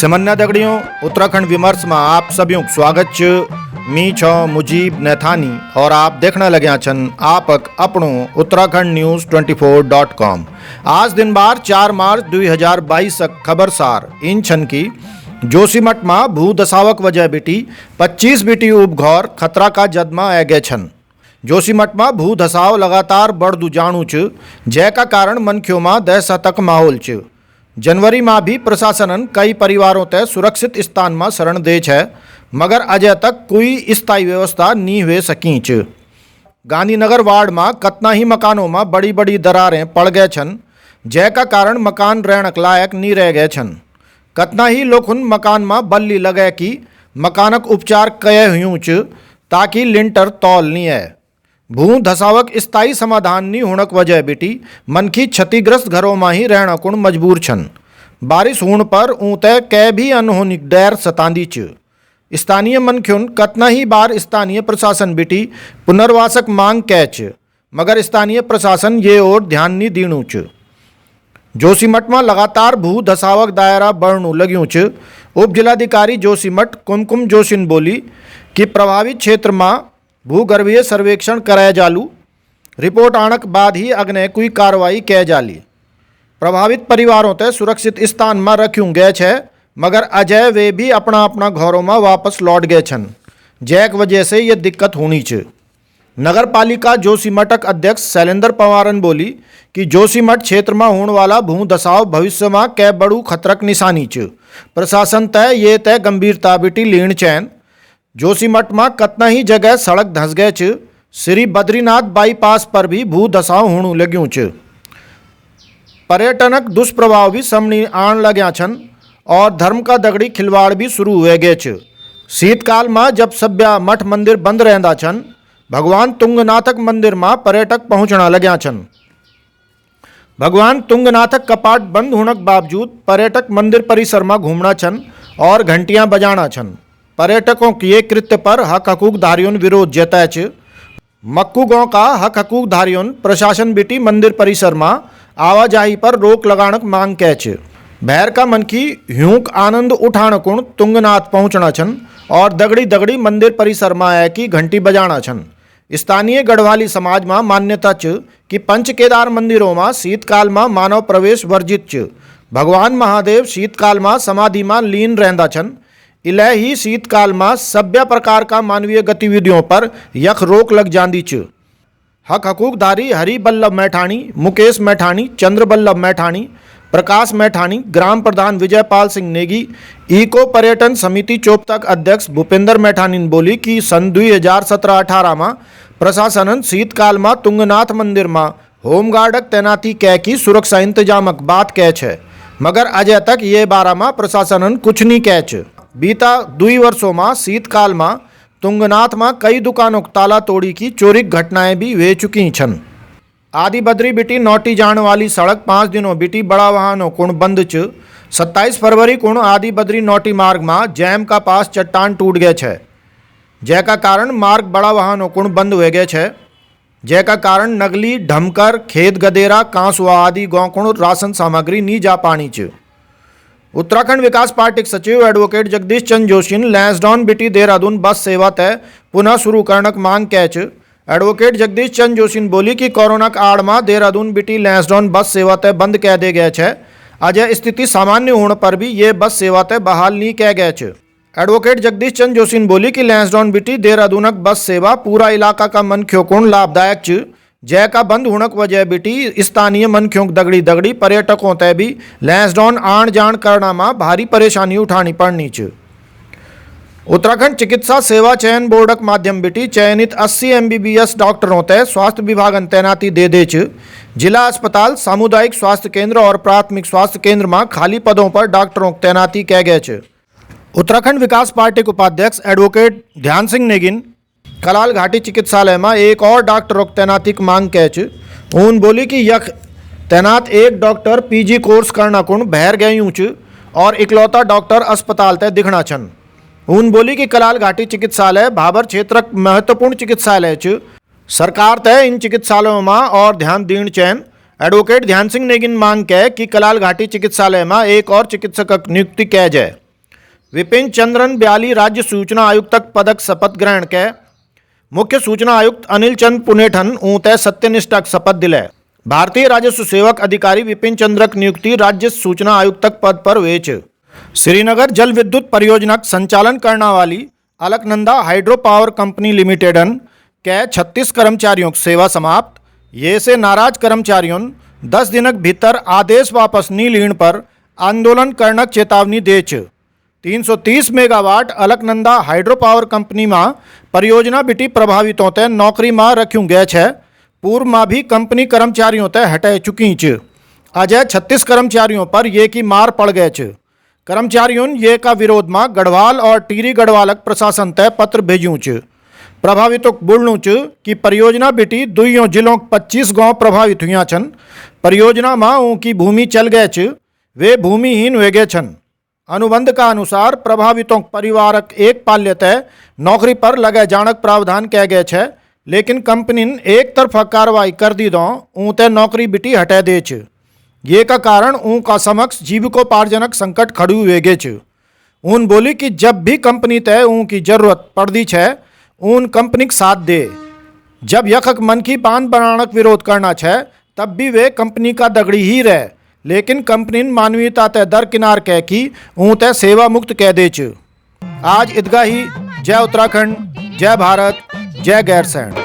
समन्या दगड़ियों उत्तराखंड विमर्श में आप सभी स्वागत छ। मी छो मुजीब नैथानी और आप देखने लग्या छन आपक अपनो उत्तराखंड न्यूज़ 24.com। आज दिन बार 4 मार्च 2022 खबर सार इन छन की जोशीमठ में भू दसावक वजह बिटी 25 बिटी उपघौर खतरा का जदमा आ गए छन। जोशीमठ में भू धसाव लगातार बढ़दू जाणु छ, जैका कारण मनख्यों में दहशतक माहौल छ। जनवरी में भी प्रशासन कई परिवारों तक सुरक्षित स्थान में शरण दे छे, मगर अजय तक कोई स्थायी व्यवस्था नहीं हुए सकी छ। गांधीनगर वार्ड में कतना ही मकानों में बड़ी बड़ी दरारें पड़ गए छन, जैका कारण मकान रहने लायक नहीं रह गए छन। कतना ही लोगन मकान में बल्ली लगे कि मकानक उपचार कये हुई छ, ताकि लिंटर तौल नहीं है। भू धसावक स्थायी समाधान नहीं होने की वजह बिटी मनखी क्षतिग्रस्त घरों में ही रहना कुण मजबूर छन। बारिश होने पर ऊते कै भी अनहोनी डैर सतांदी छ। स्थानीय मनख्युन कतना ही बार स्थानीय प्रशासन बिटी पुनर्वासक मांग कै छ, मगर स्थानीय प्रशासन ये और ध्यान नहीं दीणु छ। जोशीमठ में लगातार भू धसावक दायरा बढ़नु लग्यूं छ। उप जिलाधिकारी जोशीमठ कुमकुम जोशीन बोली कि प्रभावित क्षेत्र में भूगर्भीय सर्वेक्षण कराया जालू, रिपोर्ट आणक बाद ही अग्ने कोई कार्रवाई कै जाली। प्रभावित परिवारों ते सुरक्षित स्थान में रख्यूं गए छे, मगर अजय वे भी अपना अपना घरों में वापस लौट गए छन, जैक वजह से ये दिक्कत होनी छ। नगर पालिका जोशीमठक अध्यक्ष शैलेंद्र पवारन बोली कि जोशीमठ क्षेत्र में होने वाला भू धसाव भविष्य में कै बड़ू खतरक निशानी छ। प्रशासन तय ये तय गंभीरता बिटी लीण चैन। जोशीमठ में कतना ही जगह सड़क धंस गए छ। श्री बद्रीनाथ बाईपास पर भी भू धसाव होने लग्यूं छ। पर्यटनक दुष्प्रभाव भी सामने आन लग्या छन और धर्म का दगड़ी खिलवाड़ भी शुरू हुए गए छ। शीतकाल में जब सभ्या मठ मंदिर बंद रहंदा छन, भगवान तुंगनाथक मंदिर में पर्यटक पहुंचना लग्या छन। भगवान तुंगनाथक कपाट बंद होने के बावजूद पर्यटक मंदिर परिसर में घूमना छन और घंटियां बजाना छन। पर्यटकों के ये कृत्य पर हक हकूकधारियों विरोध जताए छ। मक्कू गांव का हक हकूकधारियों प्रशासन बिटी मंदिर परिसर में आवाजाही पर रोक लगाणक मांग कै छ। भैर का मनखी ह्यूक आनंद उठाण कुण तुंगनाथ पहुंचना छन और दगड़ी दगड़ी मंदिर परिसर में आए की घंटी बजाना छन। स्थानीय गढ़वाली समाज में मान्यता छ कि पंच केदार मंदिरों में शीतकाल में मानव प्रवेश वर्जित छ। भगवान महादेव शीतकाल में समाधि में लीन रहंदा छन, इले ही शीतकाल में सभ्य प्रकार का मानवीय गतिविधियों पर यख रोक लग जाती छ। हक हकूकधारी हरि बल्लभ मैठाणी, मुकेश मैठाणी, चंद्र बल्लभ मैठाणी, प्रकाश मैठाणी, ग्राम प्रधान विजयपाल सिंह नेगी, इको पर्यटन समिति चोपतक अध्यक्ष भूपेंद्र मैठानी ने बोली कि सन 2017-18 में प्रशासन शीतकाल में तुंगनाथ मंदिर में होमगार्डक तैनाती कै की सुरक्षा इंतजामक बात कै छे, मगर अजय तक ये बारे में प्रशासन कुछ नहीं कै छ। बीता 2 वर्षों में शीतकाल में तुंगनाथ में कई दुकानों ताला तोड़ी की चोरी घटनाएं भी हुए चुकी छन। आदि बद्री बिटी नौटी जाने वाली सड़क 5 दिनों बिटी बड़ा वाहनों कुण बंद छ। 27 फरवरी कुण आदि बद्री नौटी मार्ग में जैम का पास चट्टान टूट गए छे, जैका कारण मार्ग बड़ा वाहनों कुण बंद हुए गए छे। जैका कारण नगली, ढमकर, खेत गदेरा, कांसुआ आदि गांव कुण राशन सामग्री नहीं जा पानी छ। उत्तराखंड विकास पार्टी के सचिव एडवोकेट जगदीश चंद जोशी ने लैंसडाउन बिटी देहरादून बस सेवा तय पुनः शुरू करने की मांग कै छ। एडवोकेट जगदीश चंद जोशी ने बोली कि कोरोना के आड़ में देहरादून बिटी लैंसडाउन बस सेवा तय बंद कै दे गए छे। अजय स्थिति सामान्य होने पर भी ये बस सेवा तय बहाल नहीं कै गए छ। एडवोकेट जगदीश चंद जोशी ने बोली कि लैंसडाउन बिटी देहरादूनक बस सेवा पूरा इलाका का मनख्यों को लाभदायक छ। जय का बंद होने की वजह बिटी स्थानीय मनख्यों दगड़ी दगड़ी पर्यटकों तय भी लैंसडाउन आण जाण करना में भारी परेशानी उठानी पड़नी छ। उत्तराखंड चिकित्सा सेवा चयन बोर्डक माध्यम बिटी चयनित 80 MBBS डॉक्टरों तय स्वास्थ्य विभागन तैनाती दे छ। जिला अस्पताल, सामुदायिक स्वास्थ्य केंद्र और प्राथमिक स्वास्थ्य केंद्र में खाली पदों पर डॉक्टरों की तैनाती कै गए छ। उत्तराखंड विकास पार्टी के उपाध्यक्ष एडवोकेट ध्यान सिंह नेगिन कलाल घाटी चिकित्सालय में एक और डॉक्टरों की तैनाती की मांग कै छ। उन बोली कि यख तैनात एक डॉक्टर PG कोर्स करना कुण बहर गयूं छ और इकलौता डॉक्टर अस्पताल तय दिखना छन। उन बोली कि कलाल घाटी चिकित्सालय भाबर क्षेत्रक महत्वपूर्ण चिकित्सालय छ। सरकार तय इन चिकित्सालयों में और ध्यान दीण चैन। एडवोकेट ध्यान सिंह नेगिन मांग कै कि कलाल घाटी चिकित्सालय में एक और चिकित्सक नियुक्ति कै जाए। विपिन चंद्रन ब्याली राज्य सूचना आयुक्तक पदक शपथ ग्रहण के मुख्य सूचना आयुक्त अनिल चंद पुनेठन ऊते सत्यनिष्ठाक शपथ दिले। भारतीय राजस्व सेवक अधिकारी विपिन चंद्रक नियुक्ति राज्य सूचना आयुक्तक पद पर वेच। श्रीनगर जल विद्युत परियोजना संचालन करने वाली अलकनंदा हाइड्रो पावर कंपनी लिमिटेडन के 36 कर्मचारियों की सेवा समाप्त। ये से नाराज कर्मचारियों 10 दिनक भीतर आदेश वापस नहीं लेने पर आंदोलन करने चेतावनी देच। 330 megawatt Alaknanda hydro power company में परियोजना बिटी प्रभावितों ते नौकरी में रख्यूं गए छे। पूर्व में भी कंपनी कर्मचारियों ते हटाई चुकी च। अजय 36 कर्मचारियों पर ये की मार पड़ गए च। कर्मचारियों ये का विरोध में गढ़वाल और टीरी गढ़वालक प्रशासन तय पत्र भेजूं च। प्रभावितों बोलूँ च कि परियोजना बिटी दुइयों जिलों 25 गांव प्रभावित हुआ छन। परियोजना में उनकी भूमि चल गए च, वे भूमिहीन हो गए छन। अनुबंध का अनुसार प्रभावितों परिवारक एक पाल्य तय नौकरी पर लगे जानक प्रावधान कह गए छे, लेकिन कंपनी एक तरफा कार्रवाई कर दी दो ऊते नौकरी बिटी हटा दे छ। ये का कारण उनका समक्ष जीविकोपार्जनक संकट खड़ू हुए गे छ। उन बोली कि जब भी कंपनी तय उनकी जरूरत पड़ती है उन कंपनी का साथ दे। जब यखक मन की बांध बनाणक विरोध करना है तब भी वे कंपनी का दगड़ी ही रहे, लेकिन कंपनी मानवीयता तय दरकिनार कह की ऊँ तय सेवा मुक्त कह दे छ। आज ईदगाही। जय उत्तराखंड, जय भारत, जय गैरसैंण।